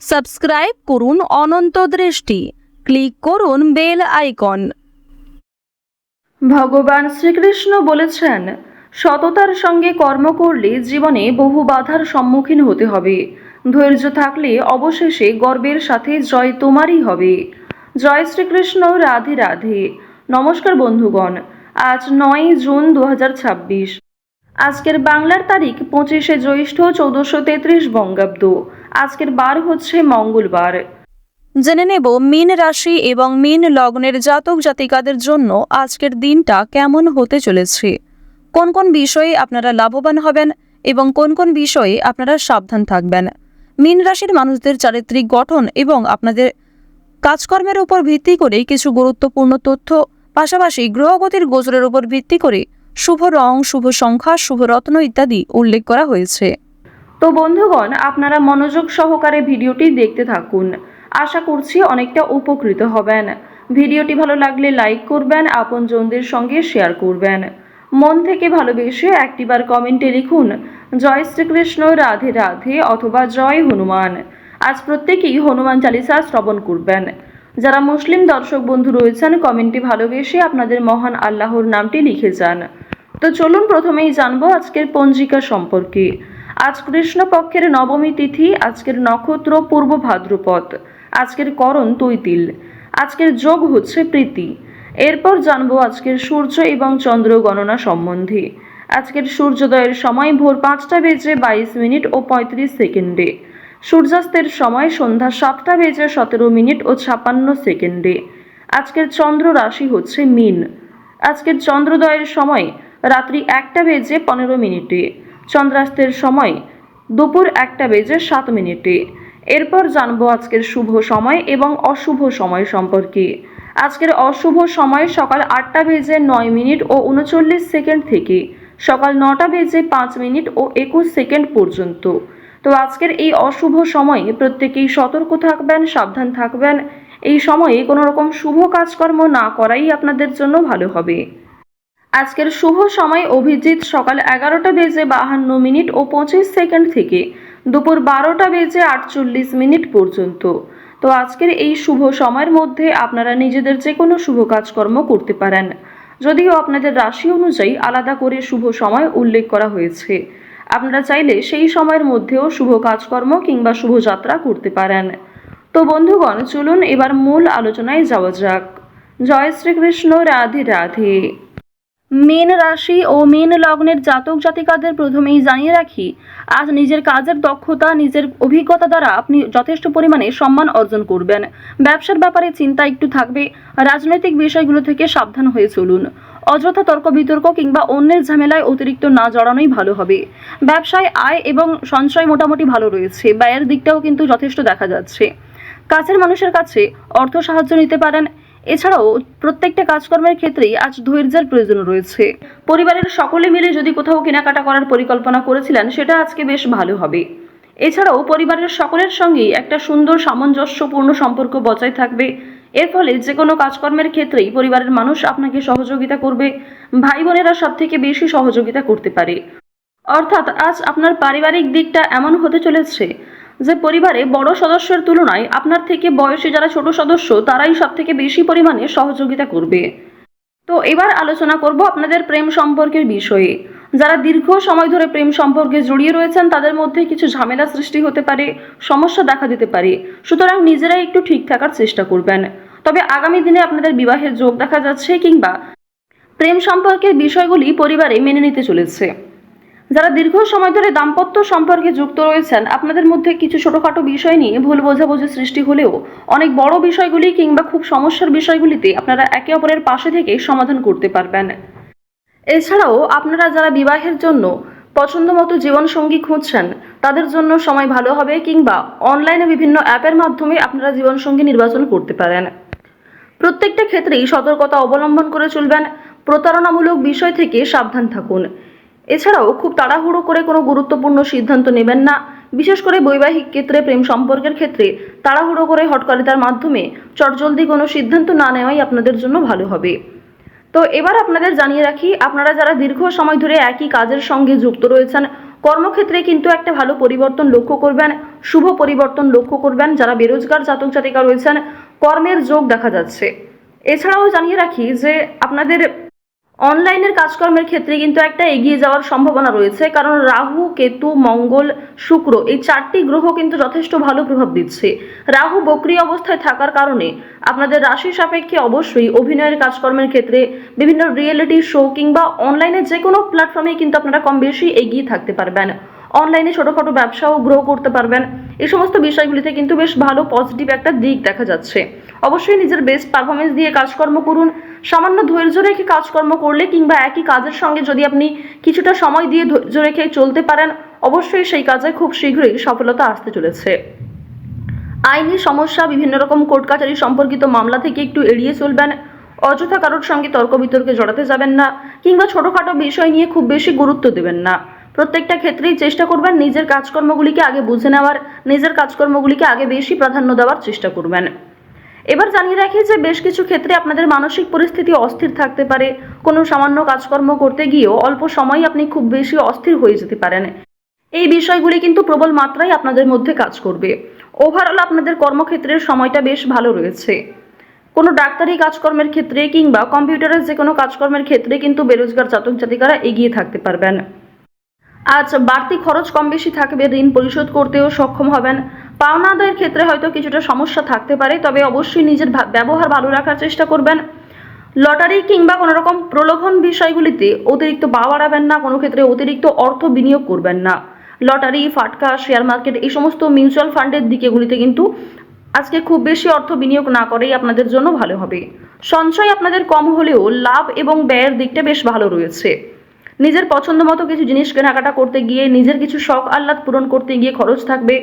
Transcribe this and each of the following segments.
Subscribe করুন অনন্ত দৃষ্টি, click করুন বেল আইকন। ভগবান শ্রীকৃষ্ণ বলেছেন, সততার সঙ্গে কর্ম করলে জীবনে বহু বাধার সম্মুখীন হতে হবে। ধৈর্য থাকলে অবশেষে গর্বের সাথে জয় তোমারই হবে। জয় শ্রীকৃষ্ণ। রাধে রাধে। নমস্কার বন্ধুগণ, আজ 9 জুন 2026। আজকের বাংলার তারিখ 25শে জ্যৈষ্ঠ 1433 বঙ্গাব্দ। আজকের বার হচ্ছে মঙ্গলবার। জেনে নেব মীন রাশি এবং মীন লগ্নের জাতক জাতিকাদের জন্য আজকের দিনটা কেমন হতে চলেছে, কোন কোন বিষয়ে আপনারা লাভবান হবেন এবং কোন কোন বিষয়ে আপনারা সাবধান থাকবেন। মীন রাশির মানুষদের চারিত্রিক গঠন এবং আপনাদের কাজকর্মের উপর ভিত্তি করে কিছু গুরুত্বপূর্ণ তথ্য, পাশাপাশি গ্রহগতির গোচরের উপর ভিত্তি করে শুভ রং, শুভ সংখ্যা, শুভ রত্ন ইত্যাদি উল্লেখ করা হয়েছে। তো বন্ধুগণ, আপনারা মনোযোগ সহকারে ভিডিওটি দেখতে থাকুন। আশা করছি অনেকটা উপকৃত হবেন। ভিডিওটি ভালো লাগলে লাইক করবেন, আপনজনদের সঙ্গে শেয়ার করবেন। মন থেকে ভালোবেসে একটিবার কমেন্টে লিখুন জয় শ্রীকৃষ্ণ, রাধে রাধে অথবা জয় হনুমান। আজ প্রত্যেকেই হনুমান চালিসা শ্রবণ করবেন। যারা মুসলিম দর্শক বন্ধু রয়েছেন, কমেন্টে ভালোবেসে আপনাদের মহান আল্লাহর নামটি লিখে যান। তো চলুন প্রথমেই জানবো আজকের পঞ্জিকা সম্পর্কে। আজ কৃষ্ণপক্ষের নবমী তিথি, আজকের নক্ষত্র পূর্ব ভাদ্রপদ, আজকের করণ তৈতিল, আজকের যোগ হচ্ছে প্রীতি। এরপর জানবো আজকের সূর্য এবং চন্দ্র গণনা সম্বন্ধে। আজকের সূর্যোদয়ের সময় ভোর 5টা বেজে 22 মিনিট ও 35 সেকেন্ডে, সূর্যাস্তের সময় সন্ধ্যা 7টা বেজে 17 মিনিট ও 56 সেকেন্ডে। আজকের চন্দ্র রাশি হচ্ছে মীন। আজকের চন্দ্রোদয়ের সময় রাত্রি 1টা বেজে 15 মিনিটে, চন্দ্রাস্তের সময় দুপুর 1টা বেজে 7 মিনিটে। এরপর জানবো আজকের শুভ সময় এবং অশুভ সময় সম্পর্কে। আজকের অশুভ সময় সকাল 8টা বেজে 9 মিনিট ও 39 সেকেন্ড থেকে সকাল 9টা বেজে 5 মিনিট ও 21 সেকেন্ড পর্যন্ত। তো আজকের এই অশুভ সময়ে প্রত্যেকেই সতর্ক থাকবেন, সাবধান থাকবেন। এই সময়ে কোনো রকম শুভ কাজকর্ম না করাই আপনাদের জন্য ভালো হবে। আজকের শুভ সময় অভিজিৎ সকাল 11টা বেজে 52 মিনিট ও 25 সেকেন্ড থেকে দুপুর 12টা বেজে 48 মিনিট পর্যন্ত। তো আজকের এই শুভ সময়ের মধ্যে আপনারা নিজেদের যে কোনো শুভ কাজকর্ম করতে পারেন, যদিও আপনাদের রাশি অনুযায়ী আলাদা করে শুভ সময় উল্লেখ করা হয়েছে। আপনারা চাইলে সেই সময়ের মধ্যেও শুভ কাজকর্ম কিংবা শুভযাত্রা করতে পারেন। তো বন্ধুগণ, চলুন এবার মূল আলোচনায় যাওয়া যাক। জয় শ্রীকৃষ্ণ। রাধে রাধে। মীন রাশি ও মীন লগ্নের জাতক জাতিকাদের প্রথমেই জানিয়ে রাখি, আজ নিজের কাজের দক্ষতা, নিজের অভিজ্ঞতা দ্বারা আপনি যথেষ্ট পরিমাণে সম্মান অর্জন করবেন। ব্যবসার ব্যাপারে চিন্তা একটু থাকবে। রাজনৈতিক বিষয়গুলো থেকে সাবধান হয়ে চলুন। অযথা তর্ক বিতর্ক কিংবা অন্যের ঝামেলায় অতিরিক্ত না জড়ানোই ভালো হবে। ব্যবসায় আয় এবং সঞ্চয় মোটামুটি ভালো রয়েছে, ব্যয়ের দিকটাও কিন্তু যথেষ্ট দেখা যাচ্ছে। কাছের মানুষের কাছে অর্থ সাহায্য নিতে পারেন। এছাড়াও প্রত্যেকটা কাজকর্মের ক্ষেত্রেই আজ ধৈর্যের প্রয়োজন রয়েছে। পরিবারের সকলে মিলে যদি কোথাও কেনাকাটা করার পরিকল্পনা করেছিলেন, সেটা আজকে বেশ ভালো হবে। এছাড়াও পরিবারের সকলের সঙ্গেই একটা সুন্দর সামঞ্জস্যপূর্ণ সম্পর্ক বজায় থাকবে। এর ফলে যে কোনো কাজকর্মের ক্ষেত্রেই পরিবারের মানুষ আপনাকে সহযোগিতা করবে। ভাই বোনেরা সব থেকে বেশি সহযোগিতা করতে পারে। অর্থাৎ আজ আপনার পারিবারিক দিকটা এমন হতে চলেছে যে পরিবারে বড় সদস্যের তুলনায় আপনার থেকে বয়সে যারা ছোট সদস্য, তারাই সব থেকে বেশি পরিমাণে সহযোগিতা করবে। তো এবার আলোচনা করব আপনাদের প্রেম সম্পর্কের বিষয়ে। যারা দীর্ঘ সময় ধরে প্রেম সম্পর্কে জড়িয়ে রয়েছেন, তাদের মধ্যে কিছু ঝামেলা সৃষ্টি হতে পারে, সমস্যা দেখা দিতে পারে। সুতরাং নিজেরাই একটু ঠিক থাকার চেষ্টা করবেন। তবে আগামী দিনে আপনাদের বিবাহের যোগ দেখা যাচ্ছে কিংবা প্রেম সম্পর্কের বিষয়গুলি পরিবারে মেনে নিতে চলেছে। যারা দীর্ঘ সময় ধরে দাম্পত্য সম্পর্কে যুক্ত রয়েছেন, আপনাদের মধ্যে কিছু ছোটখাটো বিষয় নিয়ে ভুল বোঝাবুঝি সৃষ্টি হলেও অনেক বড় বিষয়গুলি কিংবা খুব সমস্যার বিষয়গুলিতে আপনারা একে অপরের পাশে থেকে সমাধান করতে পারবেন। এছাড়াও আপনারা যারা বিবাহের জন্য পছন্দমতো জীবনসঙ্গী খুঁজছেন, তাদের জন্য সময় ভালো হবে কিংবা অনলাইনে বিভিন্ন অ্যাপের মাধ্যমে আপনারা জীবনসঙ্গী নির্বাচন করতে পারেন। প্রত্যেকটা ক্ষেত্রেই সতর্কতা অবলম্বন করে চলবেন। প্রতারণামূলক বিষয় থেকে সাবধান থাকুন। এছাড়াও খুব তাড়াহুড়ো করে কোনো গুরুত্বপূর্ণ সিদ্ধান্ত নেবেন না। বিশেষ করে বৈবাহিক ক্ষেত্রে, প্রেম সম্পর্কের ক্ষেত্রে তাড়াহুড়ো করে হটকারিতার মাধ্যমে চটজলদি কোনো সিদ্ধান্ত না নেওয়াই আপনাদের জন্য ভালো হবে। তো এবার আপনাদের জানিয়ে রাখি, আপনারা যারা দীর্ঘ সময় ধরে একই কাজের সঙ্গে যুক্ত রয়েছেন, কর্মক্ষেত্রে কিন্তু একটা ভালো পরিবর্তন লক্ষ্য করবেন, শুভ পরিবর্তন লক্ষ্য করবেন। যারা বেরোজগার জাতক জাতিকা রয়েছেন, কর্মের যোগ দেখা যাচ্ছে। এছাড়াও জানিয়ে রাখি যে আপনাদের অনলাইনের কাজকর্মের ক্ষেত্রে কিন্তু একটা এগিয়ে যাওয়ার সম্ভাবনা রয়েছে, কারণ রাহু, কেতু, মঙ্গল, শুক্র এই 4টি গ্রহ কিন্তু যথেষ্ট ভালো প্রভাব দিচ্ছে। রাহু বক্রী অবস্থায় থাকার কারণে আপনাদের রাশি সাপেক্ষে অবশ্যই অভিনয়ের কাজকর্মের ক্ষেত্রে বিভিন্ন রিয়েলিটি শো কিংবা অনলাইনে যে কোনো প্ল্যাটফর্মে কিন্তু আপনারা কম বেশি এগিয়ে থাকতে পারবেন। অনলাইনে ছোটোখাটো ব্যবসাও গ্রো করতে পারবেন। এই সমস্ত বিষয়গুলিতে কিন্তু বেশ ভালো পজিটিভ একটা দিক দেখা যাচ্ছে। অবশ্যই নিজের বেস্ট পারফরমেন্স দিয়ে কাজকর্ম করুন। সামান্য ধৈর্য রেখে কাজকর্ম করলে কিংবা একই কাজের সঙ্গে যদি আপনি কিছুটা সময় দিয়ে ধৈর্য রেখে চলতে পারেন, অবশ্যই সেই কাজে খুব শীঘ্রই সফলতা আসতে চলেছে। আইনি সমস্যা, বিভিন্ন রকম কোর্ট কাছারি সম্পর্কিত মামলা থেকে একটু এড়িয়ে চলবেন। অযথা কারোর সঙ্গে তর্ক বিতর্কে জড়াতে যাবেন না, কিংবা ছোটোখাটো বিষয় নিয়ে খুব বেশি গুরুত্ব দেবেন না। প্রত্যেকটা ক্ষেত্রেই চেষ্টা করবেন নিজের কাজকর্মগুলিকে আগে বুঝে নেওয়ার, নিজের কাজকর্মগুলিকে আগে বেশি প্রাধান্য দেওয়ার চেষ্টা করবেন। এবার জানিয়ে রাখি যে বেশ কিছু ক্ষেত্রে আপনাদের মানসিক পরিস্থিতি অস্থির থাকতে পারে। কোনো সামান্য কাজকর্ম করতে গিয়েও অল্প সময় আপনি খুব বেশি অস্থির হয়ে যেতে পারেন। এই বিষয়গুলি কিন্তু প্রবল মাত্রায় আপনাদের মধ্যে কাজ করবে। ওভারঅল আপনাদের কর্মক্ষেত্রের সময়টা বেশ ভালো রয়েছে। কোনো ডাক্তারি কাজকর্মের ক্ষেত্রে কিংবা কম্পিউটারের যে কোনো কাজকর্মের ক্ষেত্রে কিন্তু বেরোজগার জাতক জাতিকারা এগিয়ে থাকতে পারবেন। আজ বাড়তি খরচ কম বেশি থাকবে, ঋণ পরিশোধ করতেও সক্ষম হবেন। পাওনা আদায়ের ক্ষেত্রে হয়তো কিছুটা সমস্যা থাকতে পারে, তবে অবশ্যই নিজের ব্যবহার ভালো রাখার চেষ্টা করবেন। লটারি কিংবা কোনো রকম প্রলোভন বিষয়গুলিতে অতিরিক্ত পা বাড়াবেন না, কোনো ক্ষেত্রে অতিরিক্ত অর্থ বিনিয়োগ করবেন না। লটারি, ফাটকা, শেয়ার মার্কেট এই সমস্ত মিউচুয়াল ফান্ডের দিকেগুলিতে কিন্তু আজকে খুব বেশি অর্থ বিনিয়োগ না করেই আপনাদের জন্য ভালো হবে। সঞ্চয় আপনাদের কম হলেও লাভ এবং ব্যয়ের দিকটা বেশ ভালো রয়েছে। নিজের পছন্দ মতো কিছু জিনিস কেনাকাটা করতে গিয়ে, নিজের কিছু শখ আহ্লাদ পূরণ করতে গিয়ে খরচ থাকবে।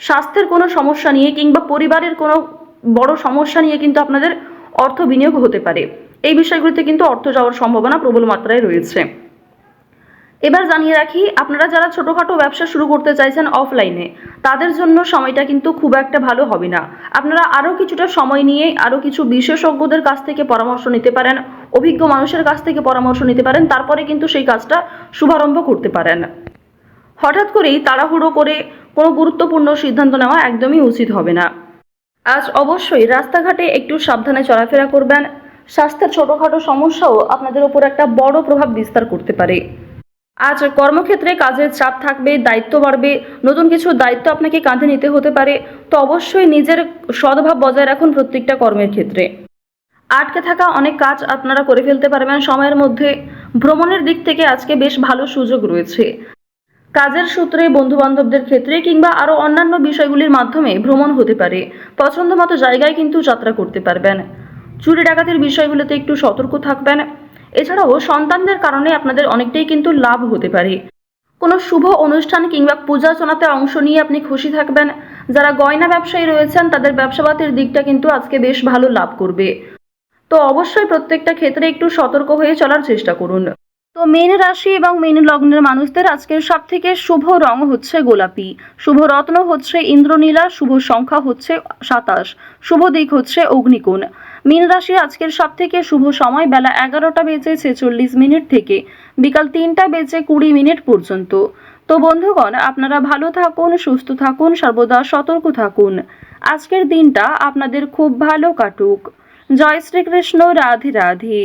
স্বাস্থ্যের কোনো সমস্যা নিয়ে কিংবা পরিবারের কোনো বড় সমস্যা নিয়ে কিন্তু আপনাদের অর্থ বিনিয়োগ হতে পারে। এই বিষয়গুলিতে কিন্তু অর্থ যাওয়ার সম্ভাবনা প্রবল মাত্রায় রয়েছে। এবার জানিয়ে রাখি, আপনারা যারা ছোটোখাটো ব্যবসা শুরু করতে চাইছেন অফলাইনে, তাদের জন্য সময়টা কিন্তু খুব একটা ভালো হবে না। আপনারা আরও কিছুটা সময় নিয়ে আরও কিছু বিশেষজ্ঞদের কাছ থেকে পরামর্শ নিতে পারেন, অভিজ্ঞ মানুষের কাছ থেকে পরামর্শ নিতে পারেন, তারপরে কিন্তু সেই কাজটা শুভারম্ভ করতে পারেন। হঠাৎ করেই তাড়াহুড়ো করে কোনো গুরুত্বপূর্ণ সিদ্ধান্ত নেওয়া একদমই উচিত হবে না। আজ অবশ্যই রাস্তাঘাটে একটু সাবধানে চলাফেরা করবেন। স্বাস্থ্যের ছোটোখাটো সমস্যাও আপনাদের ওপর একটা বড় প্রভাব বিস্তার করতে পারে। আজ কর্মক্ষেত্রে কাজের চাপ থাকবে, দায়িত্ব বাড়বে, নতুন কিছু দায়িত্ব আপনাকে কাঁধে নিতে হতে পারে। তো অবশ্যই নিজের সদ্ভাব বজায় রাখুন প্রত্যেকটা কর্মের ক্ষেত্রে। আটকে থাকা অনেক কাজ আপনারা করে ফেলতে পারবেন সময়ের মধ্যে। ভ্রমণের দিক থেকে আজকে বেশ ভালো সুযোগ রয়েছে। কাজের সূত্রে, বন্ধু বান্ধবদের ক্ষেত্রে কিংবা আরও অন্যান্য বিষয়গুলির মাধ্যমে ভ্রমণ হতে পারে। পছন্দ মতো জায়গায় কিন্তু যাত্রা করতে পারবেন। চুরি ডাকাতির বিষয়গুলোতে একটু সতর্ক থাকবেন। এছাড়াও সন্তানদের কারণে আপনাদের অনেকটাই কিন্তু লাভ হতে পারে। কোনো শুভ অনুষ্ঠান কিংবা পূজার্চনাতে অংশ নিয়ে আপনি খুশি থাকবেন। যারা গয়না ব্যবসায়ী রয়েছেন, তাদের ব্যবসাপাতির দিকটা কিন্তু আজকে বেশ ভালো লাভ করবে। তো অবশ্যই প্রত্যেকটা ক্ষেত্রে একটু সতর্ক হয়ে চলার চেষ্টা করুন। তো মীন রাশি এবং মীন লগ্নের মানুষদের আজকের সবথেকে শুভ রং হচ্ছে গোলাপি, শুভ রত্ন হচ্ছে ইন্দ্রনীলা, শুভ সংখ্যা হচ্ছে 27, শুভ দিক হচ্ছে অগ্নিকোণ। মীন রাশির আজকের সবথেকে শুভ সময় বেলা 11:46 থেকে বিকাল 3:20 পর্যন্ত। তো বন্ধুগণ, আপনারা ভালো থাকুন, সুস্থ থাকুন, সর্বদা সতর্ক থাকুন। আজকের দিনটা আপনাদের খুব ভালো কাটুক। জয় শ্রীকৃষ্ণ। রাধে রাধে।